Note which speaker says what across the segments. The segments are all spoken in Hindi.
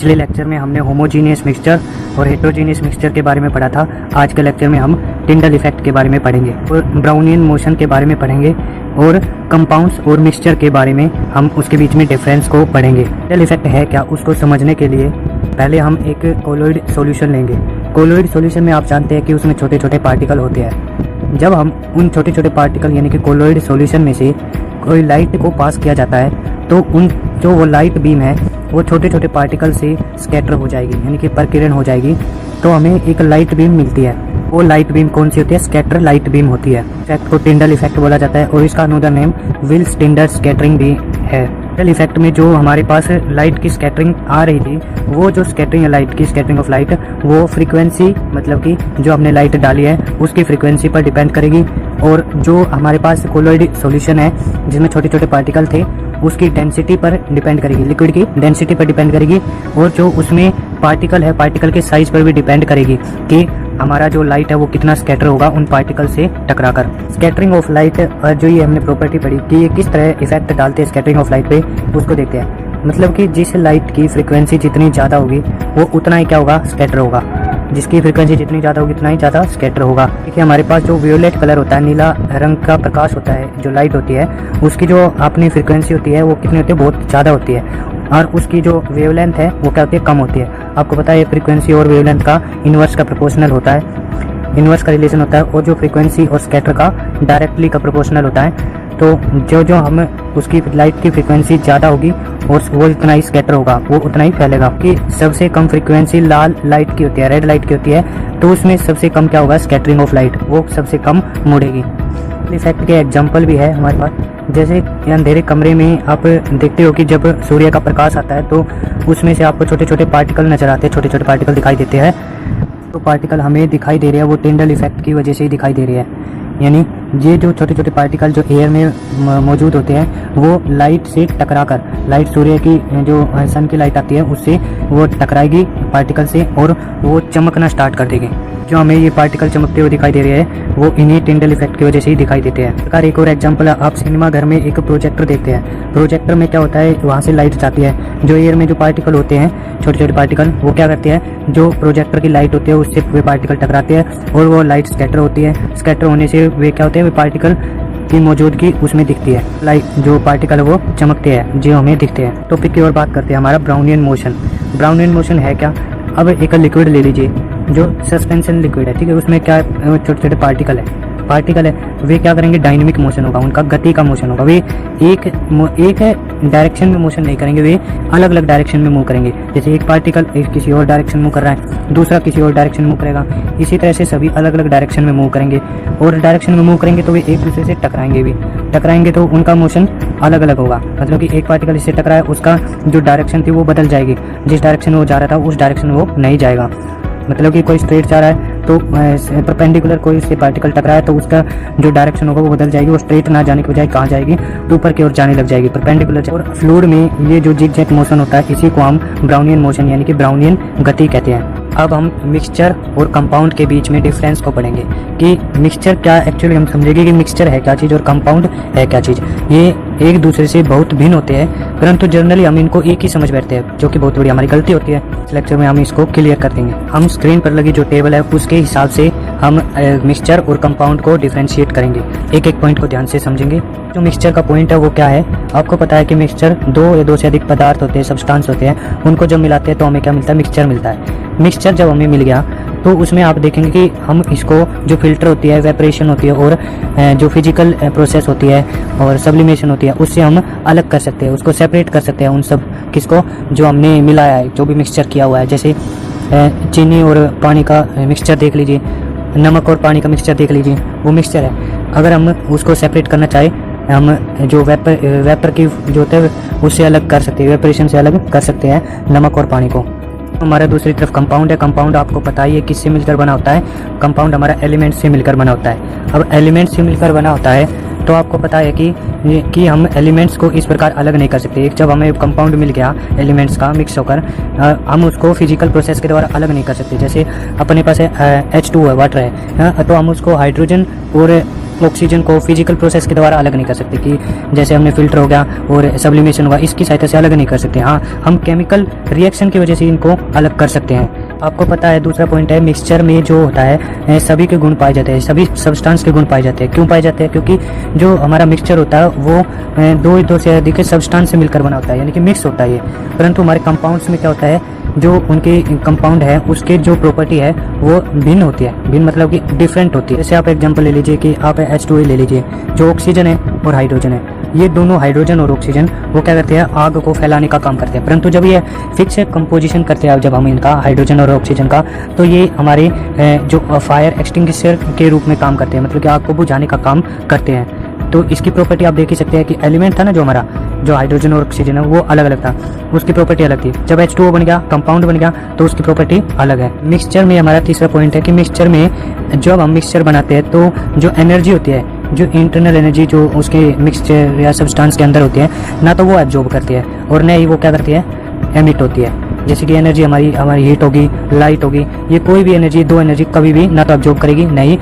Speaker 1: पिछले लेक्चर में हमने होमोजीनियस मिक्सचर और हेट्रोजीनियस मिक्सचर के बारे में पढ़ा था। आज के लेक्चर में हम टिंडल इफेक्ट के बारे में पढ़ेंगे और ब्राउनियन मोशन के बारे में पढ़ेंगे और कंपाउंड्स और मिक्सचर के बारे में हम उसके बीच में डिफरेंस को पढ़ेंगे। टिंडल इफेक्ट है क्या, उसको समझने के लिए पहले हम एक कोलोइड सॉल्यूशन लेंगे। कोलोइड सॉल्यूशन में आप जानते हैं कि उसमें छोटे छोटे पार्टिकल होते हैं। जब हम उन छोटे छोटे पार्टिकल यानी कि कोलोइड सॉल्यूशन में से कोई लाइट को पास किया जाता है तो उन जो वो लाइट बीम है वो छोटे छोटे पार्टिकल से स्कैटर हो जाएगी यानी कि प्रकिरण हो जाएगी, तो हमें एक लाइट बीम मिलती है। वो लाइट बीम कौन सी होती है? स्कैटर लाइट बीम होती है। इफेक्ट को टिंडल इफेक्ट बोला जाता है और इसका another name Wills Tyndall scattering भी है। टिंडल इफेक्ट में जो हमारे पास लाइट की स्कैटरिंग आ रही थी, वो जो स्कैटरिंग है लाइट की, स्कैटरिंग ऑफ लाइट, वो फ्रीक्वेंसी मतलब कि जो हमने लाइट डाली है उसकी फ्रीक्वेंसी पर डिपेंड करेगी। और जो हमारे पास कोलोइड सॉल्यूशन है जिसमें छोटे छोटे पार्टिकल थे उसकी डेंसिटी पर डिपेंड करेगी, लिक्विड की डेंसिटी पर डिपेंड करेगी। और जो उसमें पार्टिकल है पार्टिकल के साइज पर भी डिपेंड करेगी कि हमारा जो लाइट है वो कितना स्कैटर होगा उन पार्टिकल से टकराकर। स्कैटरिंग ऑफ लाइट जो ये हमने प्रॉपर्टी पढ़ी कि ये किस तरह इफेक्ट डालते हैं स्कैटरिंग ऑफ लाइट पे, उसको देखते हैं। मतलब कि जिस लाइट की फ्रीक्वेंसी जितनी ज़्यादा होगी वो उतना ही क्या होगा? स्कैटर होगा। जिसकी फ्रीक्वेंसी जितनी ज़्यादा होगी उतना ही ज़्यादा स्कैटर होगा। देखिए हमारे पास जो वियोलेट कलर होता है, नीला रंग का प्रकाश होता है, जो लाइट होती है उसकी जो अपनी फ्रीक्वेंसी होती है वो कितनी होती है? बहुत ज़्यादा होती है। और उसकी जो वेवलेंथ है वो क्या होती है? कम होती है। आपको पता है ये फ्रीक्वेंसी और वेवलेंथ का इन्वर्स का प्रोपोर्शनल होता है, इन्वर्स का रिलेशन होता है। और जो फ्रीक्वेंसी और स्कैटर का डायरेक्टली का प्रोपोर्शनल होता है। तो जो हम उसकी लाइट की फ्रीक्वेंसी ज़्यादा होगी और वो इतना ही स्कैटर होगा, वो उतना ही फैलेगा। कि सबसे कम फ्रीक्वेंसी लाल लाइट की होती है, रेड लाइट की होती है, तो उसमें सबसे कम क्या होगा? स्कैटरिंग ऑफ लाइट, वो सबसे कम मुड़ेगी। इफेक्ट के एग्जांपल भी है हमारे पास। जैसे अंधेरे कमरे में आप देखते हो कि जब सूर्य का प्रकाश आता है तो उसमें से आपको छोटे छोटे पार्टिकल नजर आते हैं, छोटे छोटे पार्टिकल दिखाई देते हैं। तो पार्टिकल हमें दिखाई दे रहे हैं वो टिंडल इफेक्ट की वजह से ही दिखाई दे रही है। यानी ये जो छोटे छोटे पार्टिकल जो एयर में मौजूद होते हैं वो लाइट से टकराकर, लाइट सूर्य की जो सन की लाइट आती है उससे वो टकराएगी पार्टिकल से और वो चमकना स्टार्ट कर देगी। जो हमें ये पार्टिकल चमकते हुए दिखाई दे रहे हैं वो इन्हीं टिंडल इफेक्ट की वजह से ही दिखाई देते हैं। अगर एक और एग्जांपल है, आप सिनेमा घर में एक प्रोजेक्टर देखते हैं। प्रोजेक्टर में क्या होता है? वहाँ से लाइट जाती है, जो एयर में जो पार्टिकल होते हैं छोटे छोटे पार्टिकल, वो क्या करते हैं? जो प्रोजेक्टर की लाइट होती है उससे वे पार्टिकल टकराते हैं और वो लाइट स्कैटर होती है। स्कैटर होने से वे क्या होते हैं? वे पार्टिकल की मौजूदगी उसमें दिखती है, लाइट जो पार्टिकल है वो चमकते हैं, जो हमें दिखते हैं। टॉपिक की ओर बात करते हैं, हमारा ब्राउनियन मोशन। ब्राउनियन मोशन है क्या? अब एक लिक्विड ले लीजिए जो सस्पेंशन लिक्विड है, ठीक है, उसमें क्या छोटे छोटे पार्टिकल है, वे क्या करेंगे? डायनेमिक मोशन होगा, उनका गति का मोशन होगा। वे एक डायरेक्शन में मोशन नहीं करेंगे, वे अलग अलग डायरेक्शन में मूव करेंगे। जैसे एक पार्टिकल किसी और डायरेक्शन में मूव कर रहा है, दूसरा किसी और डायरेक्शन में मूव करेगा, इसी तरह से सभी अलग अलग डायरेक्शन में मूव करेंगे। और डायरेक्शन में मूव करेंगे तो वे एक दूसरे से टकराएंगे तो उनका मोशन अलग अलग होगा। मतलब कि एक पार्टिकल इससे टकराया, उसका जो डायरेक्शन थी वो बदल जाएगी, जिस डायरेक्शन में वो जा रहा था उस डायरेक्शन में वो नहीं जाएगा। मतलब कि कोई स्ट्रेट जा रहा है तो परपेंडिकुलर कोई उससे पार्टिकल टकराया है तो उसका जो डायरेक्शन होगा वो बदल जाएगी, वो स्ट्रेट ना जाने की बजाय कहाँ जाएगी? तो ऊपर की ओर जाने लग जाएगी, परपेंडिकुलर। और फ्लूइड में ये जो जिगजैग मोशन होता है इसी को हम ब्राउनियन मोशन यानी कि ब्राउनियन गति कहते हैं। अब हम मिक्सचर और कंपाउंड के बीच में डिफरेंस को पढ़ेंगे कि मिक्सचर क्या, एक्चुअली हम समझेंगे कि मिक्सचर है क्या चीज़ और कंपाउंड है क्या चीज़। ये एक दूसरे से बहुत भिन्न होते हैं, परंतु जनरली हम इनको एक ही समझ बैठते हैं, जो कि बहुत बड़ी हमारी गलती होती है। इस लेक्चर में हम इसको क्लियर कर देंगे। हम स्क्रीन पर लगी जो टेबल है उसके हिसाब से हम मिक्सचर और कंपाउंड को डिफरेंशिएट करेंगे। एक एक पॉइंट को ध्यान से समझेंगे। जो मिक्सचर का पॉइंट है वो क्या है? आपको पता है कि मिक्सचर दो या दो से अधिक पदार्थ होते हैं, सब्सटेंस होते हैं, उनको जब मिलाते हैं तो हमें क्या मिलता है? मिक्सचर मिलता है। मिक्सचर जब हमें मिल गया तो उसमें आप देखेंगे कि हम इसको जो फिल्टर होती है, वेपरेशन होती है और जो फिजिकल प्रोसेस होती है और सब्लिमेशन होती है उससे हम अलग कर सकते हैं, उसको सेपरेट कर सकते हैं उन सब किसको जो हमने मिलाया है, जो भी मिक्सचर किया हुआ है। जैसे चीनी और पानी का मिक्सचर देख लीजिए, नमक और पानी का मिक्सचर देख लीजिए, वो मिक्सचर है। अगर हम उसको सेपरेट करना चाहें, हम जो वेपर की जो होता है उससे अलग कर सकते हैं, वेपरेशन से अलग कर सकते हैं नमक और पानी को। हमारा दूसरी तरफ कंपाउंड है। कंपाउंड आपको पता ही है किससे मिलकर बना होता है? कंपाउंड हमारा एलिमेंट से मिलकर बना होता है। अब एलिमेंट से मिलकर बना होता है तो आपको पता है कि हम एलिमेंट्स को इस प्रकार अलग नहीं कर सकते। एक जब हमें कंपाउंड मिल गया एलिमेंट्स का मिक्स होकर, हम उसको फिजिकल प्रोसेस के द्वारा अलग नहीं कर सकते। जैसे अपने पास H2 है, वाटर है, तो हम उसको हाइड्रोजन और ऑक्सीजन को फिजिकल प्रोसेस के द्वारा अलग नहीं कर सकते कि जैसे हमने फिल्टर हो गया और सब्लिमेशन हुआ, इसकी सहायता से अलग नहीं कर सकते। हाँ, हम केमिकल रिएक्शन की वजह से इनको अलग कर सकते हैं। आपको पता है दूसरा पॉइंट है, मिक्सचर में जो होता है सभी के गुण पाए जाते हैं, सभी सब्सटेंस के गुण पाए जाते हैं। क्यों पाए जाते हैं? क्योंकि जो हमारा मिक्सचर होता है वो दो से अधिक सब्सटेंस से मिलकर बना होता है, यानी कि मिक्स होता है ये। परंतु हमारे कंपाउंड्स में क्या होता है, जो उनके कंपाउंड है उसके जो प्रॉपर्टी है वो भिन्न होती है। भिन्न मतलब कि डिफरेंट होती है। जैसे आप एग्जांपल ले लीजिए कि आप H2O ले लीजिए, जो ऑक्सीजन है और हाइड्रोजन है, ये दोनों हाइड्रोजन और ऑक्सीजन वो क्या करते हैं, आग को फैलाने का काम करते हैं। परंतु जब ये फिक्स कंपोजिशन करते हैं, जब हम इनका हाइड्रोजन और ऑक्सीजन का, तो ये हमारे जो फायर एक्सटिंग्विशर के रूप में काम करते हैं, मतलब कि आग को बुझाने का काम करते हैं। तो इसकी प्रॉपर्टी आप देख ही सकते हैं कि एलिमेंट था ना जो हमारा, जो हाइड्रोजन और ऑक्सीजन है वो अलग अलग था, उसकी प्रॉपर्टी अलग थी। जब H2O बन गया, कंपाउंड बन गया, तो उसकी प्रॉपर्टी अलग है। मिक्सचर में हमारा तीसरा पॉइंट है कि मिक्सचर में जब हम मिक्सचर बनाते हैं तो जो एनर्जी होती है, जो इंटरनल एनर्जी जो उसके मिक्सचर या सब्सटेंस के अंदर होती है, ना तो वो एब्जॉर्ब करती है और न ही वो क्या करती है, एमिट होती है। जैसे कि एनर्जी हमारी हीट होगी, लाइट होगी, ये कोई भी एनर्जी, दो एनर्जी कभी भी ना तो एब्जॉर्ब करेगी ना ही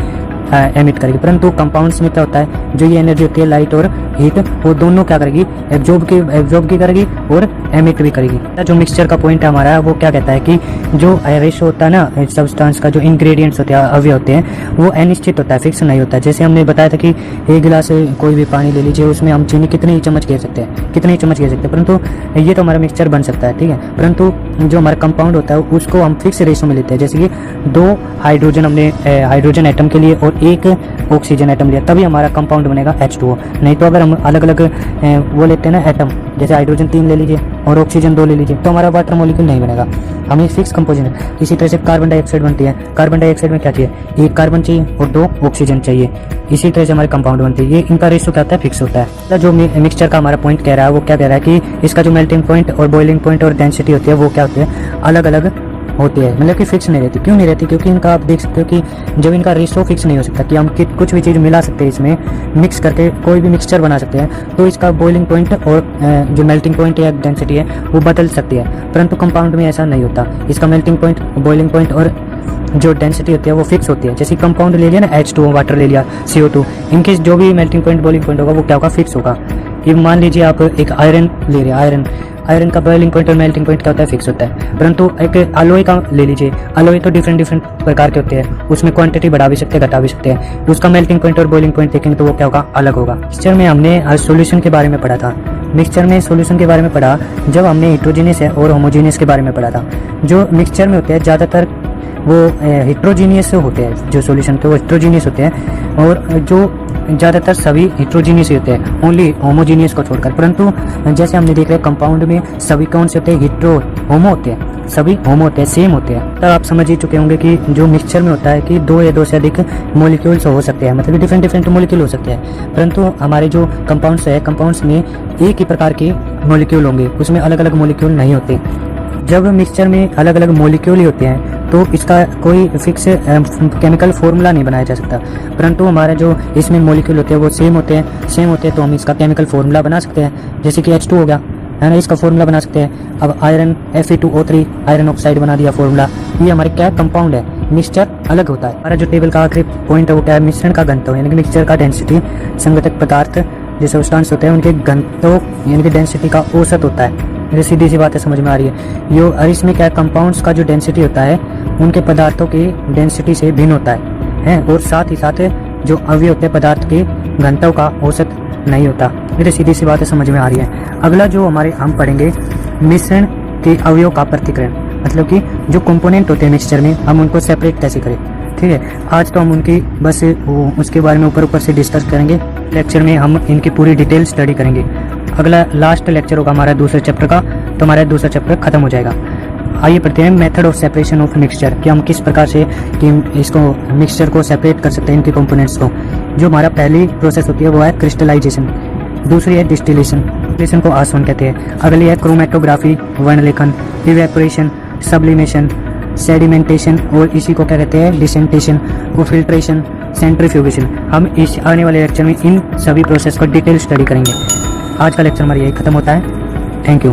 Speaker 1: एमिट करेगी। परंतु कंपाउंड्स में क्या होता है, जो ये एनर्जी होती है लाइट और हीट, वो दोनों क्या करेगी, एब्जॉर्ब की करेगी और एमिट भी करेगी। जो मिक्सचर का पॉइंट है हमारा, वो क्या कहता है कि जो रेशो होता है ना सब्सटेंस का, जो इंग्रेडिएंट्स होते हैं, अवयव होते हैं, वो अनिश्चित होता है, फिक्स नहीं होता है। जैसे हमने बताया था कि एक गिलास कोई भी पानी ले लीजिए, उसमें हम चीनी कितनी चम्मच घेर सकते हैं, परंतु ये तो हमारा मिक्सचर बन सकता है, ठीक है। परंतु जो हमारा कंपाउंड होता है उसको हम फिक्स रेशो में लेते हैं। जैसे कि 2 हाइड्रोजन हमने हाइड्रोजन एटम के लिए और 1 ऑक्सीजन एटम लिया, तभी हमारा कंपाउंड बनेगा H2O। नहीं तो अगर हम अलग अलग वो लेते हैं ना एटम, जैसे हाइड्रोजन 3 ले लीजिए और ऑक्सीजन 2 ले लीजिए, तो हमारा वाटर मॉलिक्यूल नहीं बनेगा, हमें फिक्स कंपोजिशन। इसी तरह से कार्बन डाइऑक्साइड बनती है, कार्बन डाइऑक्साइड में क्या चाहिए, 1 कार्बन चाहिए और 2 ऑक्सीजन चाहिए। इसी तरह से हमारे कंपाउंड बनते हैं, ये इनका रेशो क्या होता है, फिक्स होता है। जो मिक्सचर का हमारा पॉइंट कह रहा है, वो क्या कह रहा है कि इसका जो मेल्टिंग पॉइंट और बॉइलिंग पॉइंट और डेंसिटी होती है वो क्या होती है, अलग अलग होती है, मतलब कि फिक्स नहीं रहती। क्यों नहीं रहती? क्योंकि इनका आप देख सकते हो कि जब इनका रेशो फिक्स नहीं हो सकता कि हम कुछ भी चीज़ मिला सकते हैं, इसमें मिक्स करके कोई भी मिक्सचर बना सकते हैं, तो इसका बॉइलिंग पॉइंट और जो मेल्टिंग पॉइंट या डेंसिटी है वो बदल सकती है। परंतु कंपाउंड में ऐसा नहीं होता, इसका मेल्टिंग पॉइंट, बॉइलिंग पॉइंट और जो डेंसिटी होती है वो फिक्स होती है। जैसे कंपाउंड ले लिया ना, H2O, वाटर ले लिया, CO2, इनके जो भी मेल्टिंग पॉइंट, बॉइलिंग पॉइंट होगा वो क्या होगा, फिक्स होगा। ये मान लीजिए आप एक आयरन ले रहे हैं, आयरन का बॉइलिंग पॉइंट और मेल्टिंग पॉइंट क्या होता है, फिक्स होता है। परंतु एक अलॉय का ले लीजिए, अलॉय तो डिफरेंट प्रकार के होते हैं, उसमें क्वांटिटी बढ़ा भी सकते हैं, घटा भी सकते हैं, तो उसका मेल्टिंग पॉइंट और बॉइलिंग पॉइंट देखेंगे तो वो क्या होगा, अलग होगा। मिक्सचर में हमने आज सॉल्यूशन के बारे में पढ़ा था, मिक्सचर में सॉल्यूशन के बारे में पढ़ा जब हमने हेट्रोजीनियस और होमोजीनियस के बारे में पढ़ा था। जो मिक्सचर में होते हैं ज़्यादातर वो हेट्रोजीनियस होते हैं, जो सॉल्यूशन थे वो हेट्रोजीनियस होते हैं, और जो ज़्यादातर सभी हेट्रोजीनियस होते हैं, ओनली होमोजीनियस को छोड़कर। परंतु जैसे हमने देख रहे कंपाउंड में सभी कौन से होते हैं, होमो होते हैं, सभी होमो होते हैं, सेम होते हैं। तब आप समझ ही चुके होंगे कि जो मिक्सचर में होता है कि 2 या 2 से अधिक मॉलिक्यूल्स हो सकते हैं, मतलब डिफरेंट मॉलिक्यूल हो सकते हैं। परंतु हमारे जो कंपाउंड्स है, कंपाउंड्स में एक ही प्रकार के मॉलिक्यूल होंगे, उसमें अलग अलग मॉलिक्यूल नहीं होते। जब मिक्सचर में अलग अलग मॉलिक्यूल ही होते हैं तो इसका कोई फिक्स केमिकल फॉर्मूला नहीं बनाया जा सकता। परंतु हमारे जो इसमें मॉलिक्यूल होते हैं वो सेम होते हैं, तो हम इसका केमिकल फॉर्मूला बना सकते हैं। जैसे कि H2 हो गया है ना, इसका फॉर्मूला बना सकते हैं। अब आयरन Fe2O3 आयरन ऑक्साइड बना दिया फॉर्मूला। ये हमारे क्या कंपाउंड है, मिक्सचर अलग होता है। हमारा जो टेबल का आखिरी पॉइंट है वो क्या है, मिश्रण का घनत्व, यानी कि मिक्सचर का डेंसिटी, संगतक पदार्थ जो सब्सटेंस होते हैं उनके घनत्व यानी कि डेंसिटी का औसत होता है। ये सीधी सी बातें समझ में आ रही है यो। और इसमें क्या कंपाउंड्स का जो डेंसिटी होता है उनके पदार्थों की डेंसिटी से भिन्न होता है, और साथ ही साथ जो अवयव होते हैं पदार्थ के घनत्व का औसत नहीं होता। मेरे सीधी सी बातें समझ में आ रही है। अगला जो हमारे हम पढ़ेंगे मिश्रण के अवयव का प्रतिकरण, मतलब कि जो कंपोनेंट होते हैं मिक्सचर में हम उनको सेपरेट कैसे करें, ठीक है। आज तो हम उनकी बस उसके बारे में ऊपर से डिस्कस करेंगे। लेक्चर में हम इनकी पूरी डिटेल स्टडी करेंगे। अगला लास्ट लेक्चर होगा हमारा दूसरे चैप्टर का, तो हमारा दूसरा चैप्टर खत्म हो जाएगा। आइए पढ़ते हैं method of separation of mixture, कि हम किस प्रकार से कि इसको मिक्सचर को सेपरेट कर सकते हैं, इनके कंपोनेंट्स को। जो हमारा पहली प्रोसेस होती है वो है क्रिस्टलाइजेशन, दूसरी है डिस्टिलेशन, डिस्टिलेशन को आसवन कहते हैं। अगली है क्रोमेटोग्राफी, वर्णलेखन, इवेपोरेशन, सब्लिमेशन, सेडिमेंटेशन, और इसी को क्या कहते हैं डिसेंटेशन, और फिल्ट्रेशन, सेंट्रीफ्यूगेशन। हम इस आने वाले लेक्चर में इन सभी प्रोसेस को डिटेल स्टडी करेंगे। आज का लेक्चर हमारा यही खत्म होता है। Thank you.